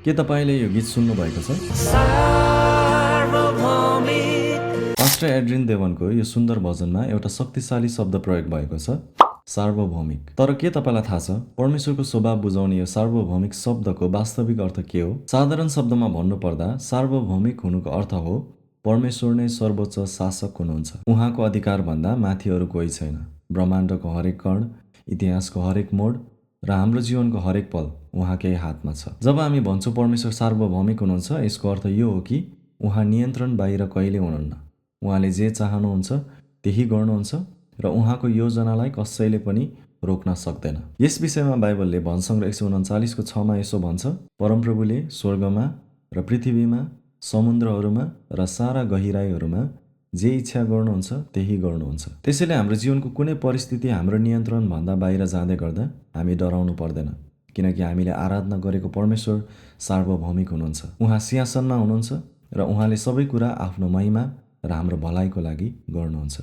के तपाईँले यो गीत सुन्नुभएको छ? पास्टर एड्रिन देवनको यो सुन्दर भजनमा एउटा शक्तिशाली शब्द प्रयोग भएको छ, सार्वभौमिक। तर के तपाईँलाई थाहा छ, परमेश्वरको स्वभाव बुझाउने यो सार्वभौमिक शब्दको वास्तविक अर्थ के हो? साधारण शब्दमा भन्नुपर्दा सार्वभौमिक हुनुको अर्थ हो परमेश्वर नै सर्वोच्च शासक हुनुहुन्छ। उहाँको अधिकारभन्दा माथि अरू कोही छैन। ब्रह्माण्डको हरेक कण, इतिहासको हरेक मोड र हाम्रो जीवनको हरेक पल उहाँकै हातमा छ। जब हामी भन्छौँ परमेश्वर सार्वभौमिक हुनुहुन्छ, यसको अर्थ यो हो कि उहाँ नियन्त्रण बाहिर कहिले हुनुहुन्न। उहाँले जे चाहनुहुन्छ त्यही गर्नुहुन्छ र उहाँको योजनालाई कसैले पनि रोक्न सक्दैन। यस विषयमा बाइबलले भजसङ्ग्रह 139 6मा यसो भन्छ, परमप्रभुले स्वर्गमा र पृथ्वीमा, समुद्रहरूमा र सारा गहिराईहरूमा जे इच्छा गर्नुहुन्छ त्यही गर्नुहुन्छ। त्यसैले हाम्रो जीवनको कुनै परिस्थिति हाम्रो नियन्त्रणभन्दा बाहिर जाँदै गर्दा हामी डराउनु पर्दैन, किनकि हामीले आराधना गरेको परमेश्वर सार्वभौमिक हुनुहुन्छ। उहाँ सिंहासनमा हुनुहुन्छ र उहाँले सबै कुरा आफ्नो महिमा र हाम्रो भलाइको लागि गर्नुहुन्छ।